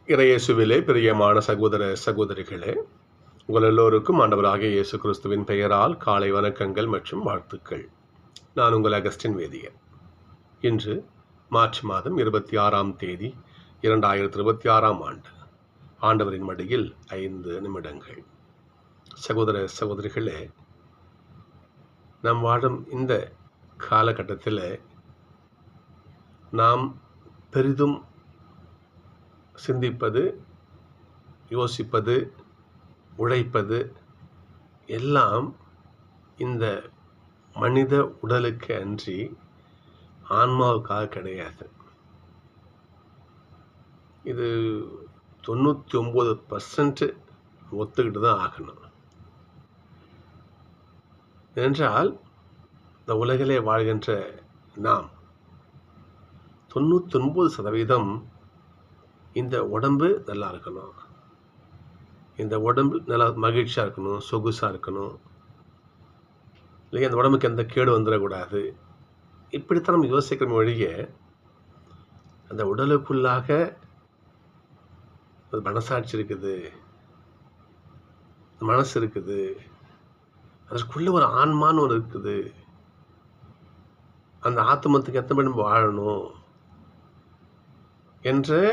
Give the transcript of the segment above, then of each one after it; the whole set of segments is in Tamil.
இறையேசுவிலே பிரியமான சகோதர சகோதரிகளே, உங்கள் எல்லோருக்கும் ஆண்டவராகிய இயேசு கிறிஸ்துவின் பெயரால் காலை வணக்கங்கள் மற்றும் வாழ்த்துக்கள். நான் உங்கள் அகஸ்டின் வேதியர். இன்று மார்ச் மாதம் 26ஆம் தேதி 2026ஆம் ஆண்டு. ஆண்டவரின் மடியில் 5 நிமிடங்கள். சகோதர சகோதரிகளே, நாம் வாழும் இந்த காலகட்டத்தில் நாம் பெரிதும் சிந்திப்பது, யோசிப்பது, உழைப்பது எல்லாம் இந்த மனித உடலுக்கு அன்றி ஆன்மாவுக்காக கிடையாது. இது 99% ஒத்துக்கிட்டு தான் ஆகணும். என்றால் இந்த உலகிலே வாழ்கின்ற நாம் 99% இந்த உடம்பு நல்லா இருக்கணும், இந்த உடம்பு நல்லா மகிழ்ச்சியாக இருக்கணும், சொகுசாக இருக்கணும், இல்லையா இந்த உடம்புக்கு எந்த கேடு வந்துடக்கூடாது. இப்படித்தான் நம்ம யோசிக்கிற ஒழிய அந்த உடலுக்குள்ளாக ஒரு மனசாட்சி இருக்குது, மனசு இருக்குது, அதற்குள்ள ஒரு ஆன்மான்னு ஒரு இருக்குது, அந்த ஆத்மத்துக்கு எத்தனை நம்ம வாழணும் என்ற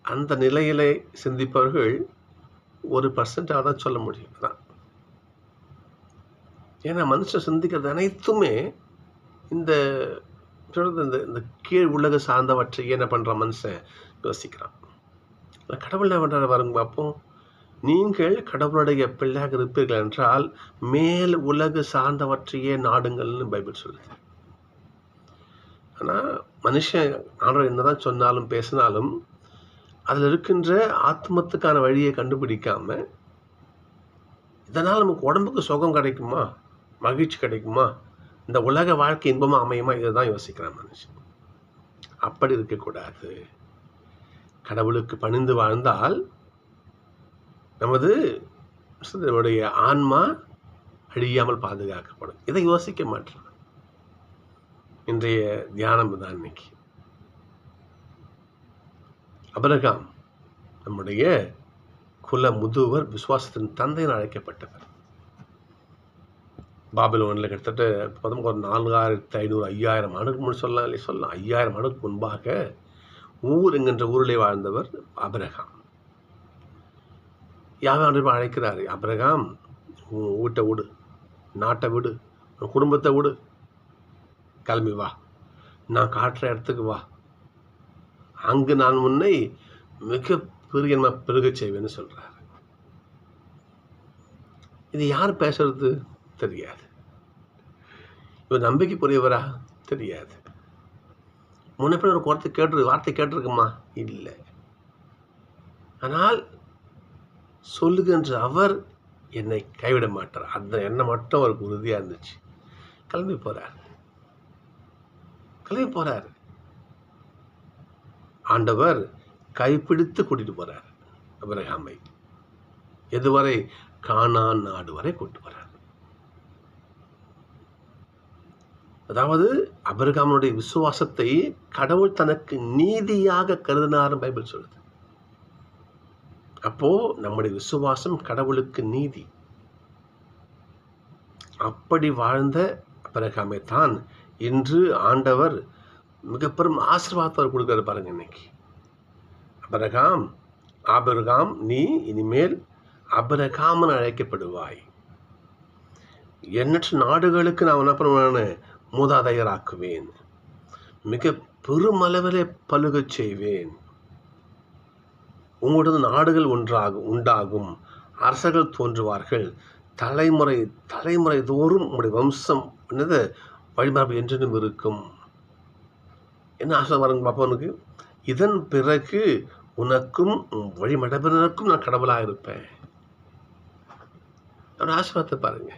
அந்த நிலையிலே சிந்திப்பவர்கள் 1% தான் சொல்ல முடியும். தான் ஏன்னா மனுஷன் சிந்திக்கிறது அனைத்துமே இந்த இந்த கீழ் உலக சார்ந்தவற்றை என்ன பண்ணுறான் மனுஷன் யோசிக்கிறான். கடவுள் என்ன பண்ணுறாரு பாருங்க பார்ப்போம். நீங்கள் கடவுளுடைய பிள்ளையாக இருப்பீர்கள் என்றால் மேல் உலக சார்ந்தவற்றையே நாடுங்கள்னு பைபிள் சொல்லுது. ஆனால் மனுஷன் ஆண்டவர் என்னதான் சொன்னாலும் பேசினாலும் அதில் இருக்கின்ற ஆத்மத்துக்கான வழியை கண்டுபிடிக்காம, இதனால் நமக்கு உடம்புக்கு சுகம் கிடைக்குமா, மகிழ்ச்சி கிடைக்குமா, இந்த உலக வாழ்க்கை இன்பமாக அமையுமா, இதை தான் யோசிக்கிறான் மனுஷன். அப்படி இருக்கக்கூடாது. கடவுளுக்கு பணிந்து வாழ்ந்தால் நம்முடைய ஆன்மா அழியாமல் பாதுகாக்கப்படும். இதை யோசிக்க மாட்டான். இன்றைய தியானம் தான் இன்னைக்கு. அபிரகாம் நம்முடைய குல முதுவர், விசுவாசத்தின் தந்தைன்னு அழைக்கப்பட்டவர். பாபிலோனில் கிட்டத்தட்ட 4500 5000 ஆண்டுக்கு முன் சொல்லலாம் 5000 ஆண்டுக்கு முன்பாக ஊர் என்கின்ற ஊரிலே வாழ்ந்தவர் அபிரகாம். யாரும் அழைக்கிறாரு, அபிரகாம் வீட்டை விடு, நாட்டை விடு, குடும்பத்தை விடு, கிளம்பி வா, நான் காட்டுற இடத்துக்கு வா, அங்கு நான் உன்னை மிக பெருக செய்வேன்னு சொல்றாரு. இது யார் பேசுறது தெரியாது. இவர் நம்பிக்கைக்குரியவரா தெரியாது. முன்னே ஒரு வார்த்தை கேட்டிருக்குமா? இல்லை. ஆனால் சொல்லுகின்ற அவர் என்னை கைவிட மாட்டார், அந்த எண்ணம் மட்டும் அவருக்கு உறுதியா இருந்துச்சு. கிளம்பி போறாரு. ஆண்டவர் கைப்பிடித்து கூட்டிட்டு போறார் அபிரகாமை. எதுவரை? கானான் நாடு வரை கூட்டு போறார். அதாவது அபிரகாமுடைய விசுவாசத்தை கடவுள் தனக்கு நீதியாக கருதினார் பைபிள் சொல்லுது. அப்போ நம்முடைய விசுவாசம் கடவுளுக்கு நீதி. அப்படி வாழ்ந்த அபிரகாமை தான் இன்று ஆண்டவர் மிக பெரும் ஆசீர்வாதத்தை கொடுக்கிறார் பாருங்க. இன்னைக்கு ஆபிரகாம் நீ இனிமேல் அபிரகாமன் அழைக்கப்படுவாய், எண்ணற்ற நாடுகளுக்கு நான் என்ன பண்ணுவேன், மூதாதையராக்குவேன், மிக பெருமளவிலே பலுகச் செய்வேன், உங்களோட நாடுகள் உண்டாகும், அரசர்கள் தோன்றுவார்கள், தலைமுறை தோறும் உங்களுடைய வம்சம் என்னது வழிமரபு என்றும் இருக்கும். என்ன ஆசை வருங்க பாப்பனுக்கு? இதன் பிறகு உனக்கும் வழிமரபினருக்கும் நான் கடவுளாக இருப்பேன். ஆசீர்வாதத்தை பாருங்க.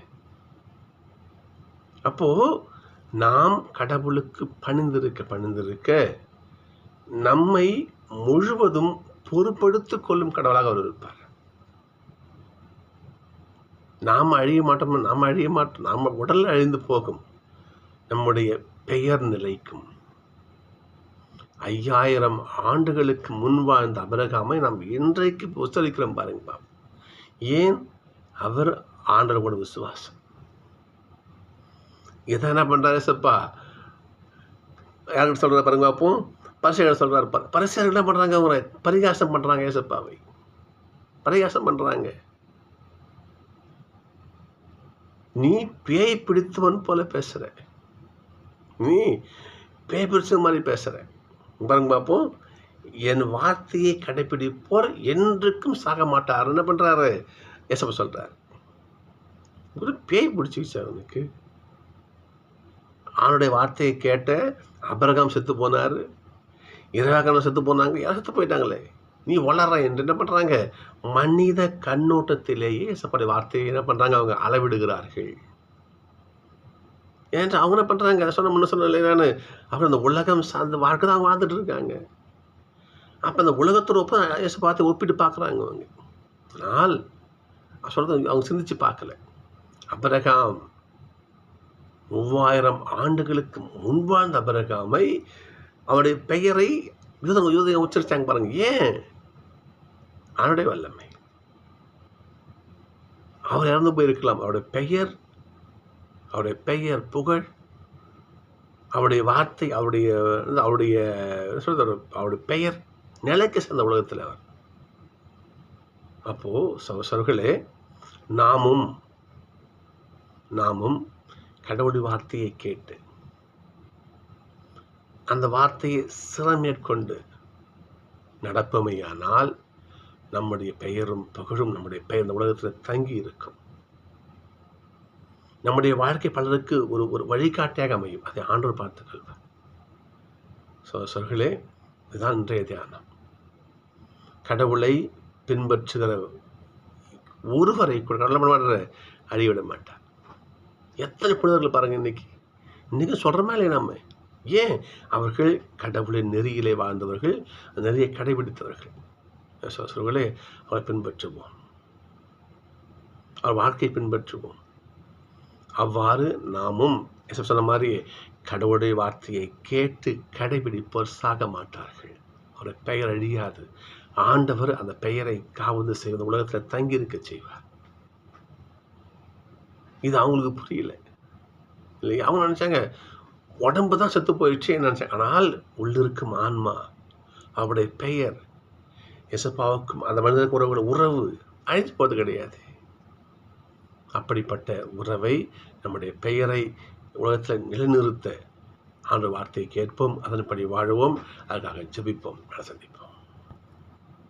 அப்போ நாம் கடவுளுக்கு பணிந்திருக்க நம்மை முழுவதும் பொறுப்படுத்திக் கொள்ளும் கடவுளாக அவர் இருப்பார். நாம் அழிய மாட்டோம். நாம் உடல் அழிந்து போகும், நம்முடைய பெயர் நிலைக்கும். 5000 ஆண்டுகளுக்கு முன் வாழ்ந்த அபிரகாமை நாம் இன்றைக்கு உச்சரிக்கிறோம் பாருங்கப்பா. ஏன்? அவர் ஆண்டவரோட விசுவாசம். இதை என்ன பண்றாரு ஏசப்பா? யார்கிட்ட சொல்றாரு பாருங்க. அப்போ பரிசேயர் சொல்றாரு. பரிசேயர் என்ன பண்றாங்க? அவரை பரிகாசம் பண்றாங்க. ஏசப்பாவை பரிகாசம் பண்றாங்க. நீ பேய் பிடித்தவன் போல பேசுற, நீ பேய் பிடிச்ச மாதிரி பேசுற பாருங்க பார்ப்போம். என் வார்த்தையை கடைபிடிப்போர் என்றுக்கும் சாக மாட்டார். என்ன பண்றாரு? ஏசப்பா சொல்றாரு. ஒரு பேய் பிடிச்சிச்சு அவனுக்கு. அவனுடைய வார்த்தையை கேட்ட அபிரகாம் செத்து போனாரு, இறைவாக்கணும் செத்து போனாங்க, யாரும் செத்து போயிட்டாங்களே. நீ வளர்ற என்று என்ன பண்றாங்க? மனித கண்ணோட்டத்திலேயே ஏசப்பாடைய வார்த்தையை என்ன பண்றாங்க? அவங்க அளவிடுகிறார்கள். ஏன்னா அவங்க என்ன பண்றாங்க? சொன்ன முன்ன சொன்ன நான் அப்புறம் அந்த உலகம் சார்ந்த வாழ்க்கை தான் அவங்க வாழ்ந்துட்டு இருக்காங்க. அப்ப அந்த உலகத்தோட ஏசப்பாத்தை ஒப்பிட்டு பார்க்குறாங்க அவங்க. ஆனால் சொல்றது அவங்க சிந்திச்சு பார்க்கல. அபிரகாம் 3000 ஆண்டுகளுக்கு முன்பாழ்ந்த அபிரகாமை அவருடைய பெயரை யூதங்க உச்சரிச்சாங்க பாருங்க. ஏன்? அவருடைய வல்லமை. அவர் இறந்து போயிருக்கலாம். அவருடைய பெயர் புகழ், அவருடைய வார்த்தை, அவருடைய பெயர் நிலைக்கு சேர்ந்த உலகத்தில் அவர். அப்போ சகோதரர்களே, நாமும் கடவுளுடைய வார்த்தையை கேட்டு அந்த வார்த்தையை சிறமேற்கொண்டு நடப்பமையானால் நம்முடைய பெயரும் புகழும், நம்முடைய பெயர் இந்த உலகத்தில் தங்கி இருக்கும். நம்முடைய வாழ்க்கை பலருக்கு ஒரு வழிகாட்டியாக அமையும். அதை ஆண்டவர் பார்த்துக் கொள்வார். சகோதரர்களே, இதுதான் இன்றைய தியானம். கடவுளை பின்பற்றுகிற ஒருவரை கூட கடவுளை அழிவிட மாட்டார். எத்தனை புனிதர்கள் பாருங்க இன்னைக்கு சொல்றோமா இல்லையா? நம்ம ஏன்? அவர்கள் கடவுளின் நெறியிலே வாழ்ந்தவர்கள், நெறியை கடைபிடித்தவர்கள். சகோதரர்களே, அவரை பின்பற்றுவோம், அவர் வாழ்க்கையை பின்பற்றுவோம். அவ்வாறு நாமும் சொன்ன மாதிரி கடவுளுடைய வார்த்தையை கேட்டு கடைபிடிப்போர் சாக மாட்டார்கள். அவருடைய பெயர் அழியாது. ஆண்டவர் அந்த பெயரை காவந்து செய்வது உலகத்தில் தங்கியிருக்க செய்வார். இது அவங்களுக்கு புரியல இல்லையா? அவங்க நினைச்சாங்க உடம்பு தான் செத்து போயிடுச்சு நினைச்சாங்க. ஆனால் உள்ளிருக்கும் ஆன்மா, அவருடைய பெயர், எசப்பாவுக்கும் அந்த மனிதனுக்கு உறவு அழித்து போவது கிடையாது. அப்படிப்பட்ட உறவை, நம்முடைய பெயரை உலகத்தில் நிலைநிறுத்த ஆண்டவர் வார்த்தையை கேட்போம், அதன்படி வாழுவோம், அதுக்காக ஜெபிப்போம். சந்திப்போம்.